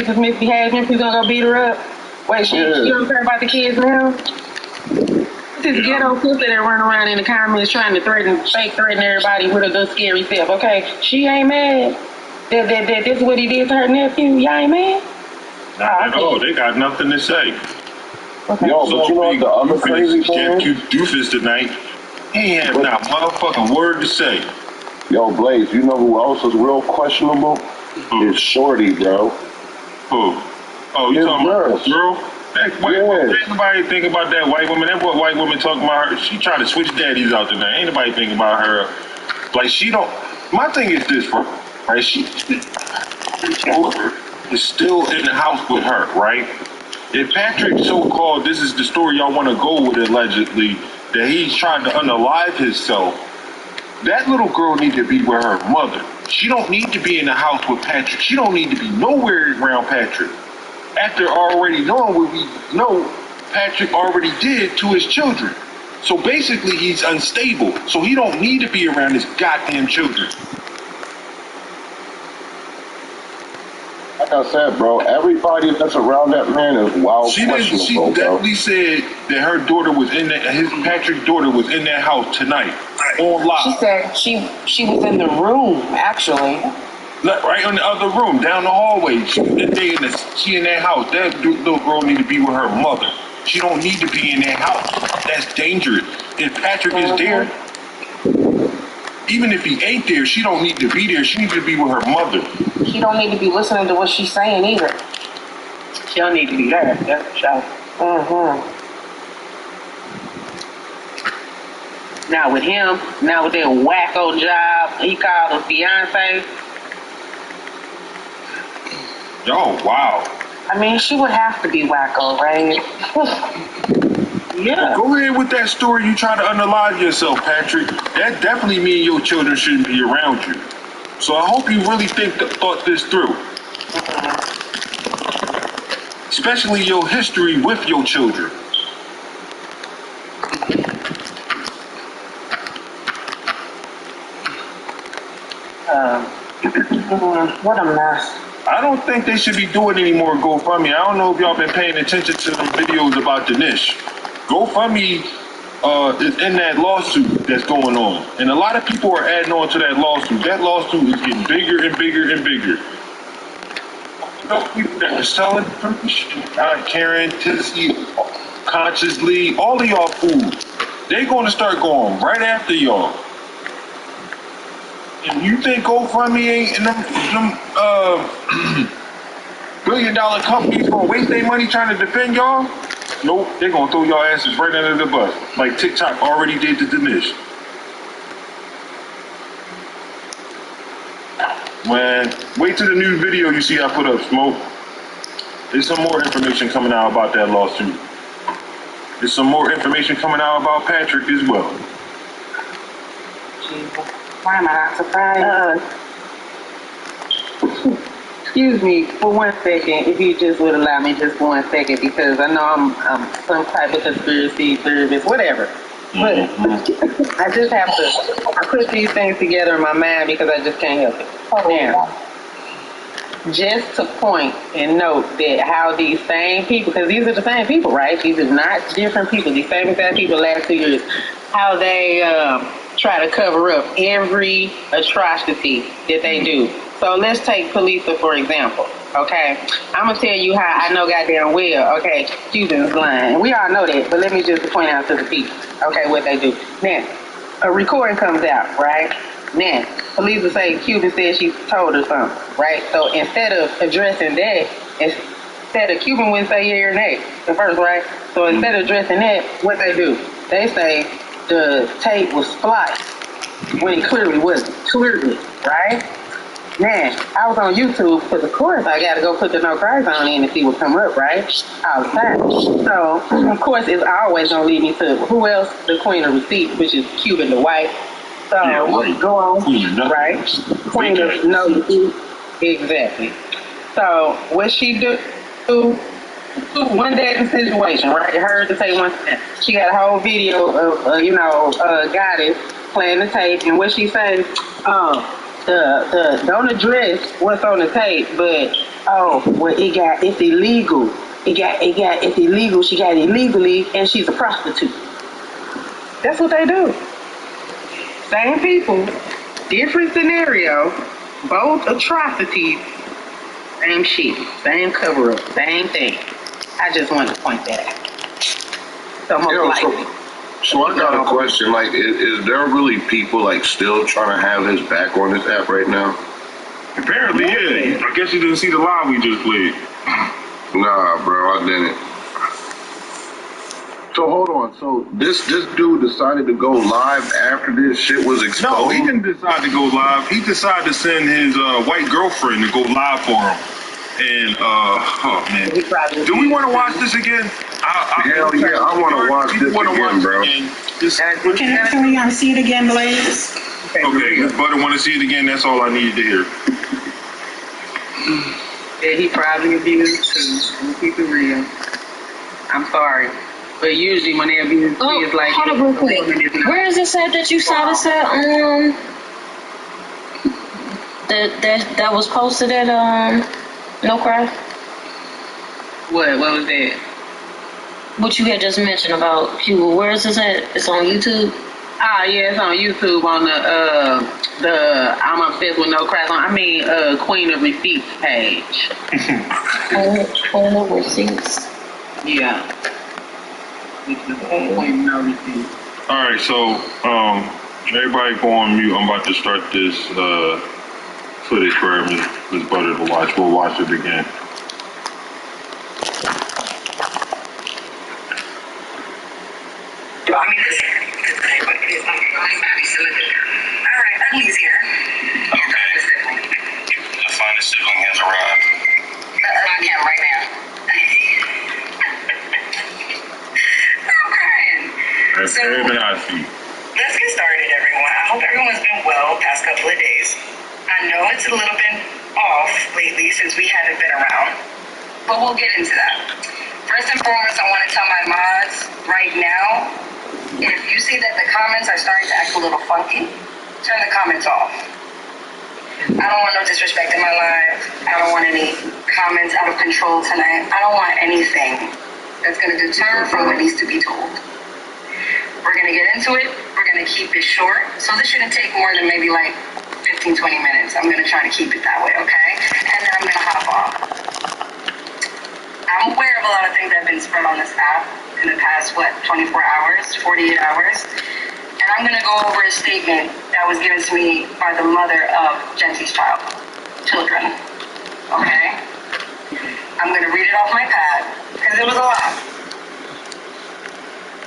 was misbehaving, he's gonna go beat her up. Wait, she don't care about the kids now? This ghetto sister that run around in the comments trying to fake threaten everybody with a good scary self. Okay, she ain't mad. That this is what he did to her nephew. Y'all ain't mad? Not at all. They got nothing to say. Okay. Yo, but you know what the other crazy thing is? Doofus tonight. He ain't have not a motherfucking word to say. Yo, Blaze, you know who else is real questionable? Who? It's Shorty, bro. Who? Oh, you talking about the girl? That white woman, ain't nobody think about that white woman. That's what white woman talking about her. She trying to switch daddies out tonight. Ain't nobody thinking about her. Like, she don't. My thing is this, bro. Right? She is still in the house with her, right? If Patrick so-called, this is the story y'all want to go with allegedly, that he's trying to unalive himself, that little girl need to be with her mother. She don't need to be in the house with Patrick. She don't need to be nowhere around Patrick. After already knowing what we know Patrick already did to his children. So basically he's unstable. So he don't need to be around his goddamn children. Like I said, bro, everybody that's around that man is wild. She definitely said that her daughter was in that, Patrick's daughter was in that house tonight. On live. She said she was in the room, actually. Right in the other room, down the hallway. She in that house. That little girl need to be with her mother. She don't need to be in that house. That's dangerous. If Patrick is there, even if he ain't there, she don't need to be there. She needs to be with her mother. She don't need to be listening to what she's saying either. She don't need to be there. That's for sure. Now with him, now with that wacko job he called a fiance. Oh, wow. I mean, she would have to be wacko, right? Yeah. Go ahead with that story. You try to unalive yourself, Patrick. That definitely means your children shouldn't be around you. So I hope you really thought this through. Especially your history with your children. What a mess. I don't think they should be doing any more GoFundMe. I don't know if y'all been paying attention to them videos about Dinesh. GoFundMe is in that lawsuit that's going on. And a lot of people are adding on to that lawsuit. That lawsuit is getting bigger and bigger and bigger. Those people that are selling Karen, Tizzy, Consciously, all of y'all fools, they going to start going right after y'all. And you think GoFundMe ain't, and them billion-dollar companies gonna waste their money trying to defend y'all? Nope, they gonna throw y'all asses right under the bus, like TikTok already did to Dinesh. Man, wait till the new video you see I put up, Smoke. There's some more information coming out about that lawsuit. There's some more information coming out about Patrick as well. Jesus. Why am I not surprised? Excuse me for 1 second, if you just would allow me just for 1 second, because I know I'm some type of conspiracy theorist, whatever. But I just have to, I put these things together in my mind because I just can't help it. Now, just to point and note that how these same people, because these are the same people, right? These are not different people. These same exact people last 2 years, how they try to cover up every atrocity that they do. So let's take Polisa, for example, okay? I'm going to tell you how I know goddamn well, okay, Cuban's lying. We all know that, but let me just point out to the people, okay, what they do. Now, a recording comes out, right? Now, Polisa say Cuban said she told her something, right? So instead of addressing that, instead of Cuban wouldn't say yeah or nay at first, right? So instead of addressing that, what they do? They say the tape was spliced when it clearly wasn't. Clearly, right? Man, I was on YouTube because, of course, I got to go put the No Cry Zone in and see what come up, right? All the time. So, of course, it's always going to lead me to who else? The Queen of Receipts, which is Cuban the White. So, go on, right? Queen of No Receipts. Exactly. So, what she do? One dating situation, right? Her to say one thing. She got a whole video of, Goddess playing the tape, and what she says, the don't address what's on the tape, but it's illegal. It's illegal. She got it illegally, and she's a prostitute. That's what they do. Same people, different scenario, both atrocities, same shit, same cover up, same thing. I just wanted to point that out. So most likely. So I got a question. Like, is there really people like still trying to have his back on this app right now? Apparently, yeah. I guess you didn't see the live we just played. Nah, bro, I didn't. So hold on. So this dude decided to go live after this shit was exposed? No, he didn't decide to go live. He decided to send his white girlfriend to go live for him. And oh man, do we want to watch this again? Hell yeah, I want to watch this again, bro. Can we see it again, Blaze? Okay, if Butter want to see it again, that's all I needed to hear. Yeah, he probably abused too. I'm gonna keep it real. I'm sorry. But usually when they abuse kids like hold up real quick. Where is this at that you saw this at? That was posted at No Cry? What was that? What you had just mentioned about Cuba. Where is this at? It's on YouTube? Ah, yeah, it's on YouTube on the I'm obsessed with no cracks on. Queen of Receipts page. Queen of Receipts. Yeah. Queen of No Receipts. All right, so everybody go on mute. I'm about to start this footage for Miss Butter to watch. We'll watch it again. Alright, Ugly's here. Okay. The finest sibling has arrived. I am right now. I'm crying. So, let's get started, everyone. I hope everyone's been well past couple of days. I know it's a little bit off lately since we haven't been around, but we'll get into that. First and foremost, I want to tell my mods right now, if you see that the comments are starting to act a little funky, turn the comments off. I don't want no disrespect in my life. I don't want any comments out of control tonight. I don't want anything that's going to deter from what needs to be told. We're going to get into it. We're going to keep it short. So this shouldn't take more than maybe like 15, 20 minutes. I'm going to try to keep it that way, okay? And then I'm going to hop off. I'm aware of a lot of things that have been spread on this app in the past, 24 hours, 48 hours. And I'm going to go over a statement that was given to me by the mother of Gentie's children. Okay? I'm going to read it off my pad, because it was a lot.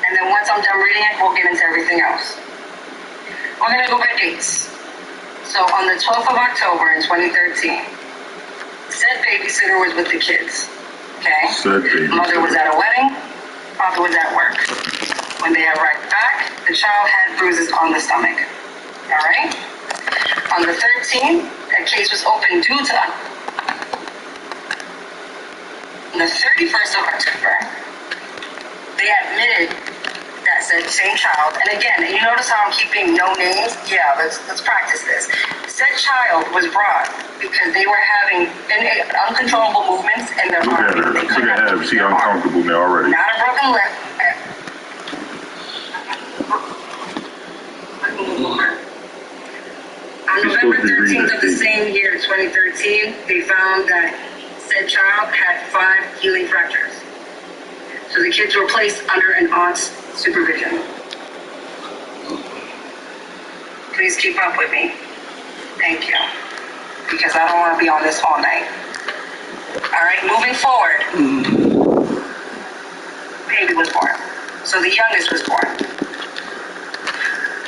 And then once I'm done reading it, we'll get into everything else. We're going to go by dates. So on the 12th of October in 2013, said babysitter was with the kids. Okay? Mother was at a wedding. Father was at work. When they arrived back, the child had bruises on the stomach. All right? On the 13th, a case was opened due to... On the 31st of October, they admitted that said same child, and again, you notice how I'm keeping no names? Yeah, let's practice this. Said child was brought because they were having uncontrollable movements in their arm. Look at her. She's uncomfortable now already. Not a broken leg. On November 13th of the same year, 2013, they found that said child had 5 healing fractures. So the kids were placed under an aunt's supervision. Please keep up with me. Thank you. Because I don't want to be on this all night. All right, moving forward. Baby was born. So the youngest was born.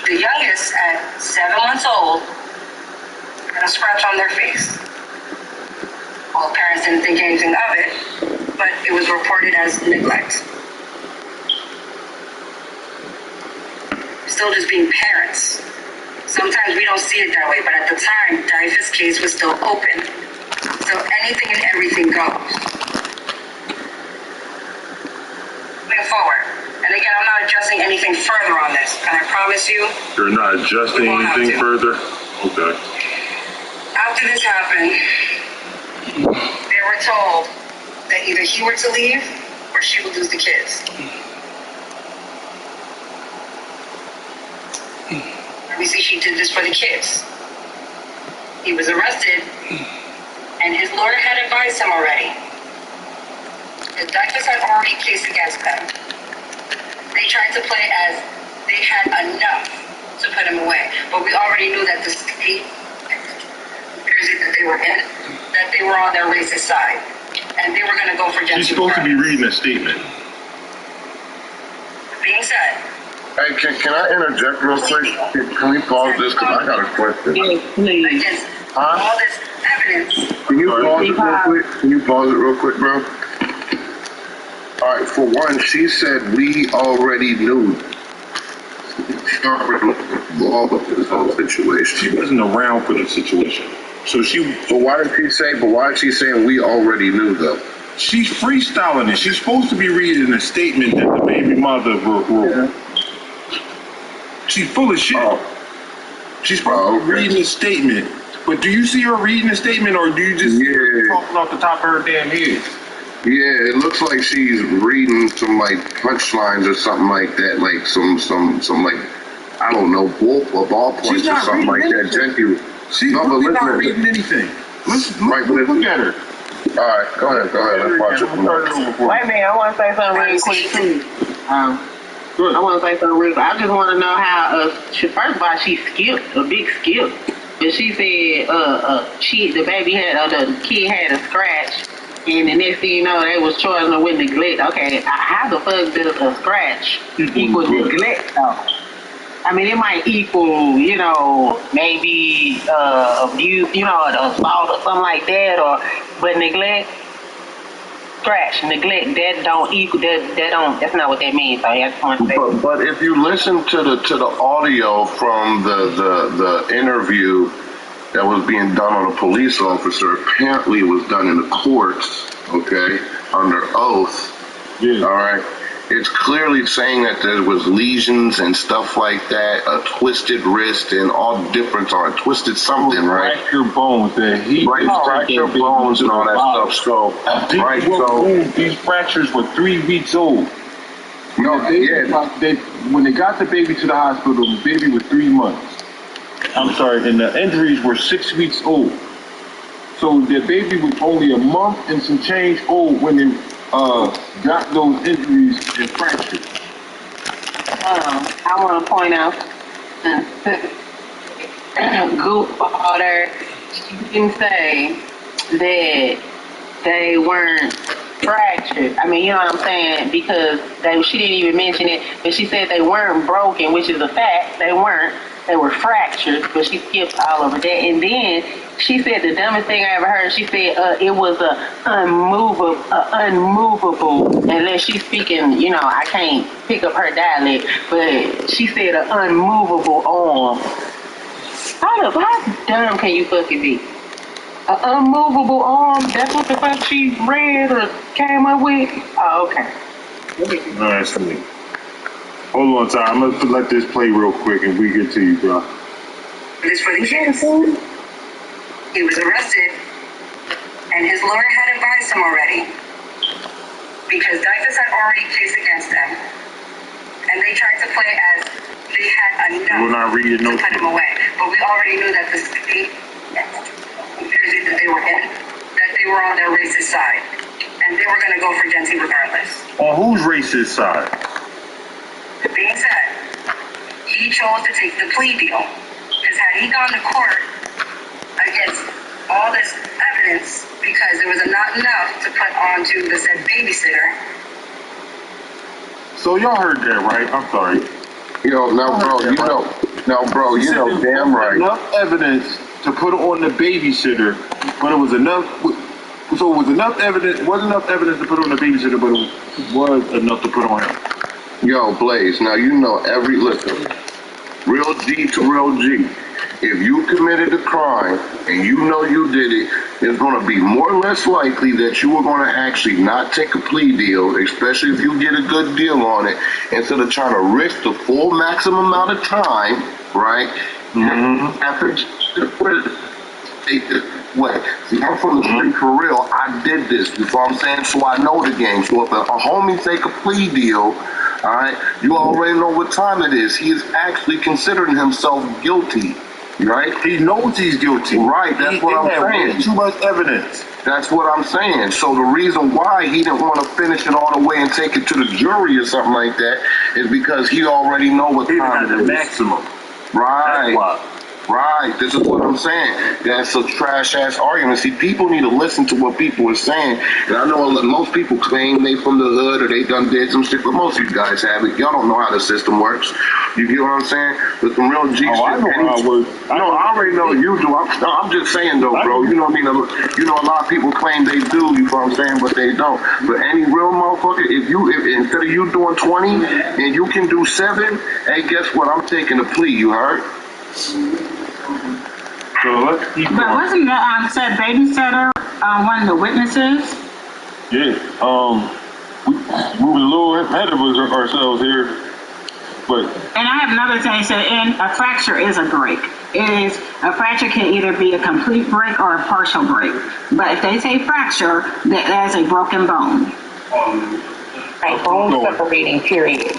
The youngest, at 7 months old, had a scratch on their face. Well, parents didn't think anything of it, but it was reported as neglect. Still just being parents. Sometimes we don't see it that way, but at the time, Difa's case was still open. So anything and everything goes. Moving forward. And again, I'm not adjusting anything further on this, and I promise you... You're not adjusting anything further? Okay. After this happened, they were told that either he were to leave or she would lose the kids. Obviously, she did this for the kids. He was arrested, and his lawyer had advised him already. The Douglas had already case against them. They tried to play as they had enough to put him away, but we already knew that the state that they were in, that they were on their racist side, and they were going to go for justice. She's supposed to be reading a statement. Being said, Hey, can I interject real quick? Can we pause this? Because I got a question. Yes, please. against all this evidence, Can you pause it real quick? Can you pause it real quick, bro? All right, for one, she said we already knew. She already involved with this whole situation. She wasn't around for the situation. So why is she saying we already knew though? she's freestyling it. She's supposed to be reading a statement that the baby mother wrote. She's full of shit. She's supposed to be reading a statement. But do you see her reading a statement, or do you just see her talking off the top of her damn head? Yeah, it looks like she's reading some like punchlines or something like that, like some like I don't know, ball points or something like that. Gently. She's really not reading anything. Look at her. All right, go ahead. Let's watch it. Wait a minute, I want to say something really quick too. I want to say something real quick. I just want to know how, first of all, she skipped, a big skip. But she said the kid had a scratch, and the next thing you know, they was charging her with neglect. Okay, how the fuck does a scratch equal neglect though? I mean, it might equal, maybe abuse, assault or something like that, but neglect, scratch, neglect, that don't equal, that's not what that means. So I just want to say. But if you listen to the audio from the interview that was being done on a police officer, apparently it was done in the courts, okay, under oath. Yeah. All right. It's clearly saying that there was lesions and stuff like that, a twisted wrist and all different on twisted something, right? Fractured bones. Fractured bones and all that stuff. So, these fractures were 3 weeks old. When they got the baby to the hospital, the baby was 3 months. I'm sorry, and the injuries were 6 weeks old. So the baby was only a month and some change old when they got those injuries and fractures. I want to point out, Goop Order, she didn't say that they weren't fractured. I mean, you know what I'm saying? Because she didn't even mention it, but she said they weren't broken, which is a fact. They weren't. They were fractured, but she skipped all over that. And then she said the dumbest thing I ever heard. She said it was unmovable, unless she's speaking, I can't pick up her dialect, but she said an unmovable arm. How dumb can you fucking be? An unmovable arm? That's what the fuck she read or came up with? Oh, okay. All right, sweet. Hold on, Ty. I'm gonna let this play real quick and we get to you, bro. this for the kids. He was arrested, and his lawyer had advised him already, because Dyfus had already case against them, and they tried to play as they had enough to put him away. But we already knew that the state that they were in, that they were on their racist side, and they were going to go for Genty regardless. On whose racist side? Being said, he chose to take the plea deal, because had he gone to court against all this evidence, because there was not enough to put onto the said babysitter. So y'all heard that, right? I'm sorry. Now, bro, you know damn right. Enough evidence to put on the babysitter, but it was enough. So it was enough evidence. Wasn't enough evidence to put on the babysitter, but it was enough to put on him. Yo, Blaze, now listen, real G to real G. If you committed a crime and you know you did it, it's going to be more or less likely that you are going to actually not take a plea deal, especially if you get a good deal on it, instead of trying to risk the full maximum amount of time, right? Mm-hmm. take this way. See, I'm from the street for real. I did this. You know what I'm saying? So I know the game. So if a homie take a plea deal, all right, you already know what time it is. He is actually considering himself guilty, right? He knows he's guilty. Right, that's what I'm saying. Way too much evidence. That's what I'm saying. So the reason why he didn't want to finish it all the way and take it to the jury or something like that is because he already know what time it is. Maximum. Right. Right. This is what I'm saying. That's a trash ass argument. See, people need to listen to what people are saying. And I know most people claim they from the hood or they done did some shit, but most of you guys haven't. Y'all don't know how the system works. You get what I'm saying? With some real G shit. I know how it works. No, I already know you do. I'm just saying though, bro. You know what I mean? You know, a lot of people claim they do. You know what I'm saying? But they don't. But any real motherfucker, if instead of you doing 20 and you can do 7, hey, guess what? I'm taking a plea. You heard? So let's keep But going. wasn't the said babysitter one of the witnesses? Yeah. We was a little ahead of ourselves here, but And I have another thing. It said, and a fracture is a break. A fracture can either be a complete break or a partial break. But if they say fracture, that is a broken bone. Right, bone separating, period.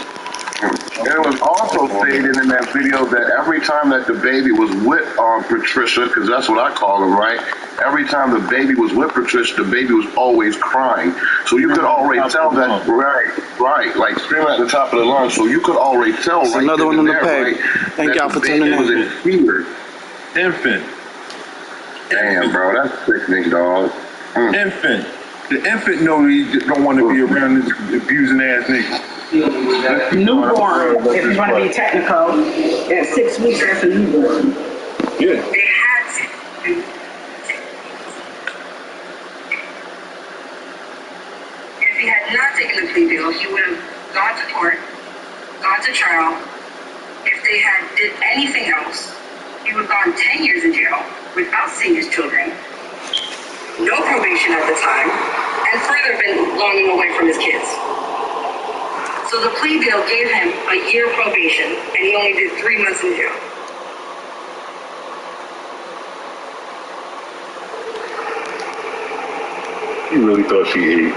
And it was also stated in that video that every time that the baby was with Patricia, because that's what I call her, right? Every time the baby was with Patricia, the baby was always crying. So you could already tell that, right, like screaming at the top of the lungs. So you could already tell right another one in the there, pack. right, Thank y'all for tuning in. was in fear. infant. Damn, bro, that's sickening, dog. Infant. The infant know he don't want to be around this abusing ass nigga. Newborn, if you want to be technical, at 6 weeks after newborn. Yeah. They had to. If he had not taken the plea deal, he would have gone to court, gone to trial. If they had did anything else, he would have gone 10 years in jail without seeing his children, no probation at the time, and further been longing away from his kids. So the plea deal gave him a year probation, and he only did 3 months in jail. He really thought she ate.